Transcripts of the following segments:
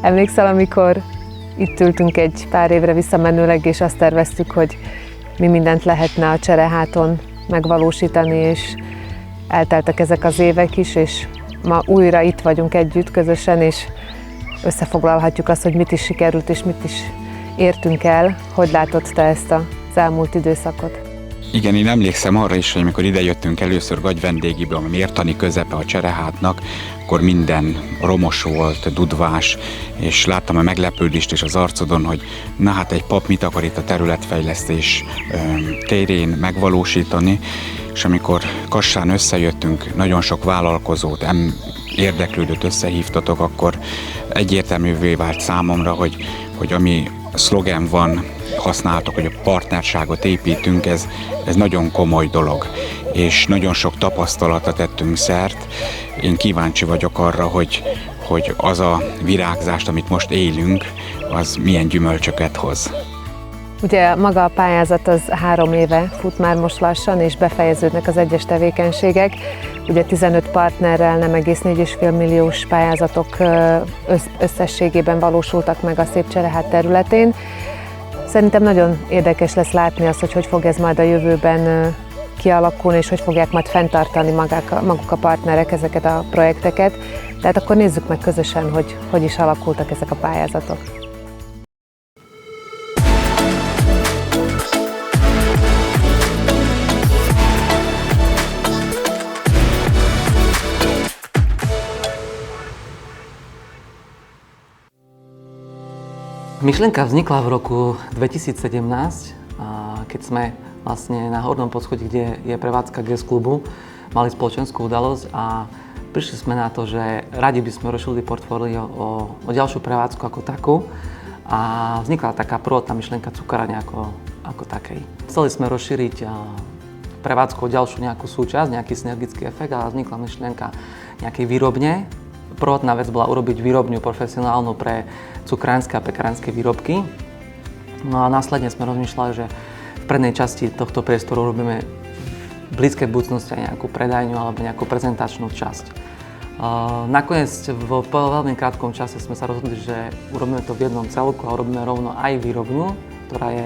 Emlékszel, amikor itt ültünk egy pár évre visszamenőleg, és azt terveztük, hogy mi mindent lehetne a Csereháton megvalósítani, és elteltek ezek az évek is, és ma újra itt vagyunk együtt közösen, és összefoglalhatjuk azt, hogy mit is sikerült, és mit is értünk el. Hogy látod te ezt az elmúlt időszakot? Igen, én emlékszem arra is, hogy amikor idejöttünk először Gagy vendégibe, a mértani közepe a Cserehátnak, akkor minden romos volt, dudvás, és láttam a meglepődést is az arcodon, hogy na hát egy pap mit akar itt a területfejlesztés térén megvalósítani, és amikor Kassán összejöttünk, nagyon sok vállalkozót, érdeklődőt összehívtatok, akkor egyértelművé vált számomra, hogy ami szlogen van, használtok, hogy a partnerságot építünk, ez nagyon komoly dolog, és nagyon sok tapasztalatra tettünk szert. Én kíváncsi vagyok arra, hogy az a virágzást, amit most élünk, az milyen gyümölcsöket hoz. Ugye maga a pályázat az 3 éve fut már most lassan, és befejeződnek az egyes tevékenységek. Ugye 15 partnerrel nem egész 4,5 milliós pályázatok összességében valósultak meg a Szép Cserehát területén. Szerintem nagyon érdekes lesz látni azt, hogy fog ez majd a jövőben kialakulni, és hogy fogják majd fenntartani maguk a partnerek ezeket a projekteket. Tehát akkor nézzük meg közösen, hogy is alakultak ezek a pályázatok. Myšlienka vznikla v roku 2017, keď sme vlastne na Hornom poschodí, kde je prevádzka GES klubu, mali spoločenskú udalosť a prišli sme na to, že radi by sme rozšírili portfólio o ďalšiu prevádzku ako takú a vznikla taká prvotná myšlienka cukrárne ako takej. Chceli sme rozšíriť prevádzku o ďalšiu nejakú súčasť, nejaký synergický efekt a vznikla myšlienka nejakej výrobne. Prvotná vec bola urobiť výrobňu profesionálnu pre cukrárske a pekárske výrobky. No a následne sme rozmýšľali, že v prednej časti tohto priestoru robíme v blízkej budúcnosti aj nejakú predajňu alebo nejakú prezentačnú časť. Nakoniec v veľmi krátkom čase sme sa rozhodli, že urobíme to v jednom celku a urobíme rovno aj výrobňu, ktorá je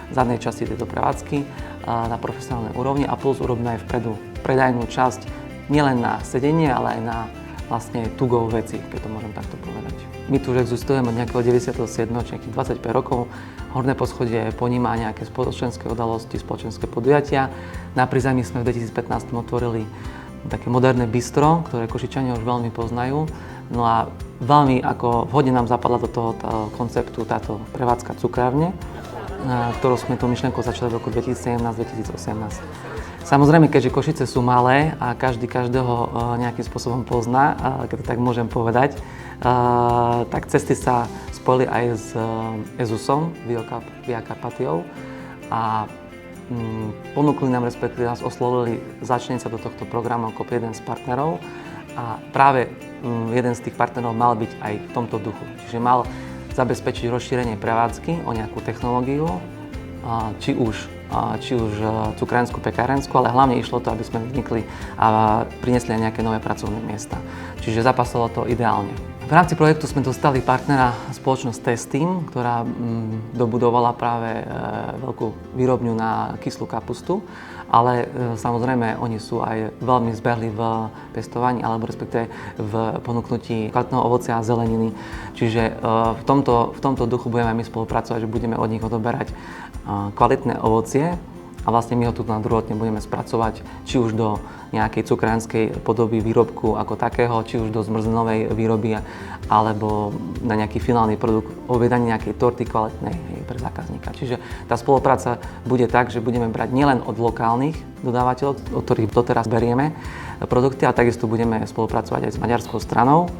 v zadnej časti tejto prevádzky na profesionálnej úrovni a plus urobíme aj vpredu predajnú časť nielen na sedenie, ale aj na vlastne to-go veci, keď to môžem takto povedať. My tu už existujeme od nejakého 97. nejakých 25 rokov. Horné poschodie poníma nejaké spoločenské udalosti, spoločenské podujatia. Na Prízemí sme v 2015 otvorili také moderné bistro, ktoré Košičania už veľmi poznajú. No a veľmi ako vhodne nám zapadla do toho konceptu táto prevádzka cukrárne, ktorú sme tú myšlienku začali v roku 2017-2018. Samozrejme, keďže Košice sú malé a každý každého nejakým spôsobom pozná, keď to tak môžem povedať, tak cesty sa spojili aj s EZUSom, Via Carpatiou a ponúkli nám, respektíve nás oslovili začniť sa do tohto programu ako jeden z partnerov a práve jeden z tých partnerov mal byť aj v tomto duchu. Čiže mal zabezpečiť rozšírenie prevádzky o nejakú technológiu, či už cukrárenskú, pekárenskú, ale hlavne išlo to, aby sme vznikli a priniesli aj nejaké nové pracovné miesta. Čiže zapasalo to ideálne. V rámci projektu sme dostali partnera spoločnosť Testim, ktorá dobudovala práve veľkú výrobňu na kyslú kapustu, ale samozrejme oni sú aj veľmi zbehli v pestovaní alebo respektíve v ponúknutí kvalitného ovocia a zeleniny. Čiže v tomto duchu budeme my spolupracovať, že budeme od nich odoberať kvalitné ovocie a vlastne my ho tu na druhotne budeme spracovať či už do nejakej cukránskej podoby výrobku ako takého, či už do zmrzlinovej výroby alebo na nejaký finálny produkt objednanie nejakej torty kvalitnej pre zákazníka. Čiže tá spolupráca bude tak, že budeme brať nielen od lokálnych dodávateľov, od ktorých doteraz berieme produkty, ale takisto budeme spolupracovať aj s maďarskou stranou.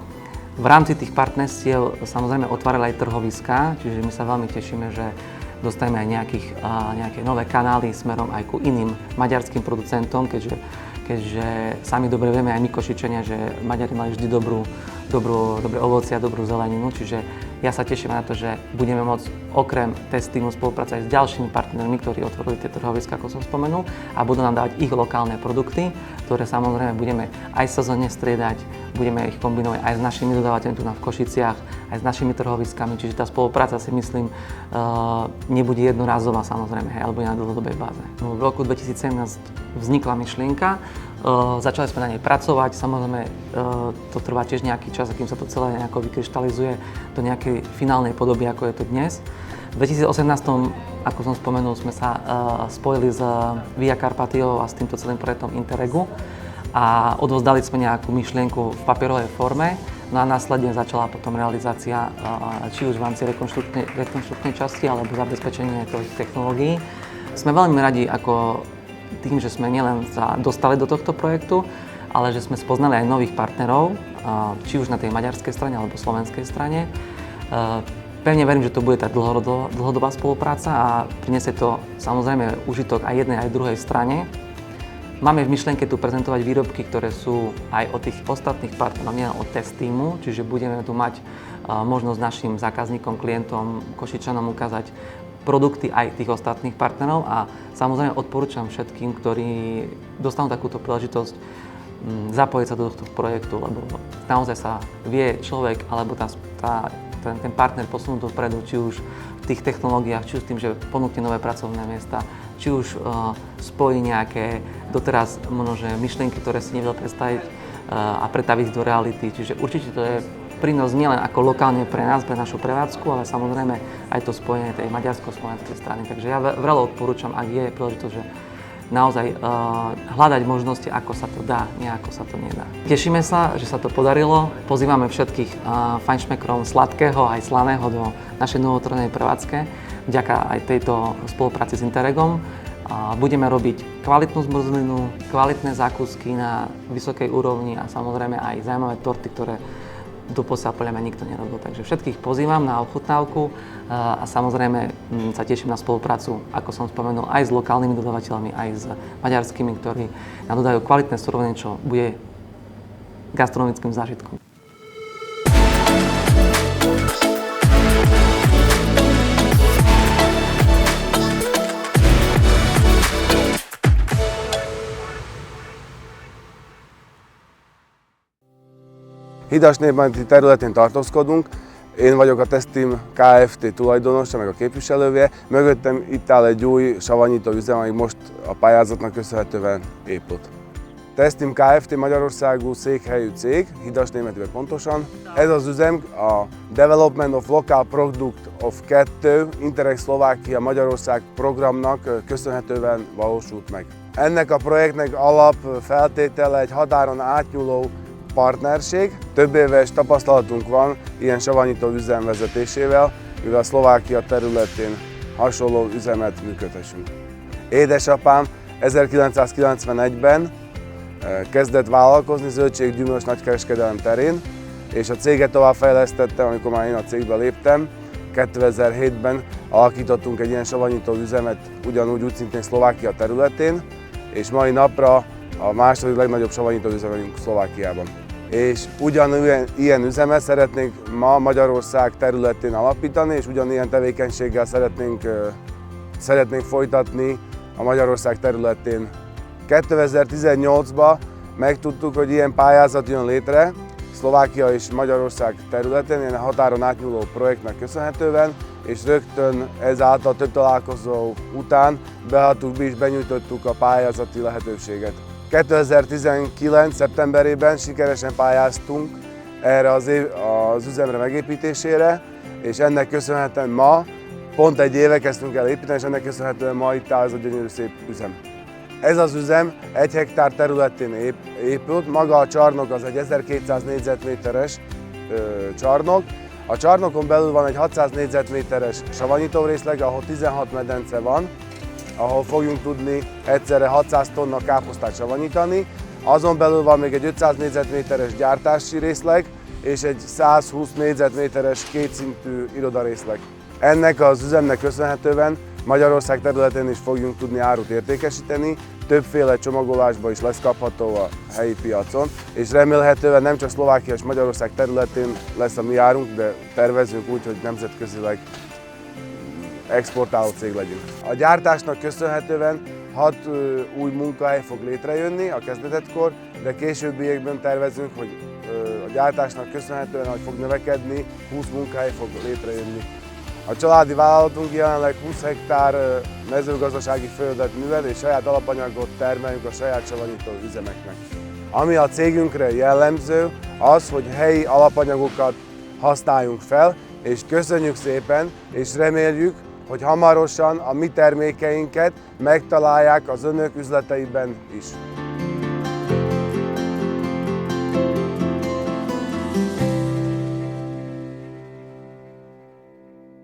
V rámci tých partnerstiev samozrejme otvárali aj trhoviská, čiže my sa veľmi tešíme, že dostaneme aj nejaké nové kanály smerom aj ku iným maďarským producentom, keďže sami dobre vieme aj my Košičania, že Maďari mali vždy dobrú dobré ovocie a dobrú zeleninu, čiže ja sa teším na to, že budeme môcť okrem testingu spolupracovať s ďalšími partnermi, ktorí otvorili tie trhoviská, ako som spomenul, a budú nám dávať ich lokálne produkty, ktoré samozrejme budeme aj sezónne striedať, budeme ich kombinovať aj s našimi dodávateľmi tu v Košiciach, aj s našimi trhoviskami, čiže tá spolupráca si myslím nebude jednorázová samozrejme, alebo na dlhodobej báze. V roku 2017 vznikla myšlienka, začali sme na nej pracovať, samozrejme to trvá tiež nejaký čas, kým sa to celé nejako vykryštalizuje do nejakej finálnej podoby, ako je to dnes. V 2018, ako som spomenul, sme sa spojili s Via Carpathiou a s týmto celým projektom Interregu a odovzdali sme nejakú myšlienku v papierovej forme, no a následne začala potom realizácia či už v rámci rekonštruktnej časti alebo zabezpečenie tých technológií. Sme veľmi radi, ako tým, že sme nielen sa dostali do tohto projektu, ale že sme spoznali aj nových partnerov, či už na tej maďarskej strane alebo slovenskej strane. Pevne verím, že to bude tá dlhodobá spolupráca a prinesie to samozrejme užitok aj jednej, aj druhej strane. Máme v myšlienke tu prezentovať výrobky, ktoré sú aj od tých ostatných partnerov, nielen od test týmu, čiže budeme tu mať možnosť našim zákazníkom, klientom, Košičanom ukázať produkty aj tých ostatných partnerov a samozrejme odporúčam všetkým, ktorí dostanú takúto príležitosť zapojiť sa do tohto projektu, lebo naozaj sa vie človek alebo ten partner posunúť dopredu, či už v tých technológiách, či už tým, že ponúkne nové pracovné miesta, či už spojí nejaké doteraz možno, myšlienky, ktoré si nevedel predstaviť a pretaviť do reality. Čiže určite to je prínos nielen ako lokálne pre nás, pre našu prevádzku, ale samozrejme aj to spojenie tej maďarsko-slovenskej strany. Takže ja veľmi odporúčam, ak je príležitosť, že naozaj hľadať možnosti, ako sa to dá, nie ako sa to nedá. Tešíme sa, že sa to podarilo. Pozývame všetkých fajnšmekrov sladkého aj slaného do našej novotvorenej prevádzke vďaka aj tejto spolupráci s Interregom. Budeme robiť kvalitnú zmrzlinu, kvalitné zákusky na vysokej úrovni a samozrejme aj zaujímavé torty, ktoré doposiaľ podľa mňa nikto nerobil. Takže všetkých pozývam na ochutnávku a samozrejme sa teším na spoluprácu, ako som spomenul, aj s lokálnymi dodávateľmi, aj s maďarskými, ktorí nám dodajú kvalitné suroviny, čo bude gastronomickým zážitkom. Hidasnémeti területén tartózkodunk, én vagyok a Testim Kft. Tulajdonosa, meg a képviselője. Mögöttem itt áll egy új savanyító üzem, ami most a pályázatnak köszönhetően épült. Testim Kft. Magyarországú székhelyű cég, Hidasnémetiben pontosan. Ez az üzem a Development of Local Product of 2 Interreg Szlovákia Magyarország programnak köszönhetően valósult meg. Ennek a projektnek alapfeltétele egy határon átnyúló partnerség. Több éves tapasztalatunk van ilyen savanyító üzem vezetésével, mivel Szlovákia területén hasonló üzemet működhessünk. Édesapám 1991-ben kezdett vállalkozni zöldség-gyümölcs nagykereskedelem terén, és a céget továbbfejlesztettem, amikor már én a cégbe léptem. 2007-ben alakítottunk egy ilyen savanyító üzemet ugyanúgy úgy szintén Szlovákia területén, és mai napra a második legnagyobb savanyító üzemünk Szlovákiában. És ugyanilyen üzemet szeretnénk ma Magyarország területén alapítani, és ugyanilyen tevékenységgel szeretnénk folytatni a Magyarország területén. 2018-ban megtudtuk, hogy ilyen pályázat jön létre Szlovákia és Magyarország területén, ilyen határon átnyúló projektnek köszönhetően, és rögtön ezáltal több találkozó után beadtuk és benyújtottuk a pályázati lehetőséget. 2019. szeptemberében sikeresen pályáztunk erre az üzemre megépítésére, és ennek köszönhetően ma, pont egy éve kezdtünk el építeni, és ennek köszönhetően ma itt áll ez a gyönyörű szép üzem. Ez az üzem 1 hektár területén épült, maga a csarnok az egy 1200 négyzetméteres csarnok. A csarnokon belül van egy 600 négyzetméteres savanyítórészleg, ahol 16 medence van, ahol fogjunk tudni egyszerre 600 tonna káposztát savanyítani. Azon belül van még egy 500 négyzetméteres gyártási részleg, és egy 120 négyzetméteres kétszintű irodarészleg. Ennek az üzemnek köszönhetően Magyarország területén is fogjunk tudni árut értékesíteni, többféle csomagolásban is lesz kapható a helyi piacon, és remélhetően nem csak Szlovákia és Magyarország területén lesz a mi árunk, de tervezünk úgy, hogy nemzetközileg exportáló cég legyünk. A gyártásnak köszönhetően 6 új munkahely fog létrejönni a kezdetekkor, de későbbiekben tervezünk, hogy a gyártásnak köszönhetően, hogy fog növekedni, 20 munkahely fog létrejönni. A családi vállalatunk jelenleg 20 hektár mezőgazdasági földet művel, és saját alapanyagot termelünk a saját savanyító üzemeknek. Ami a cégünkre jellemző, az, hogy helyi alapanyagokat használjunk fel, és köszönjük szépen, és reméljük, hogy hamarosan a mi termékeinket megtalálják az önök üzleteiben is.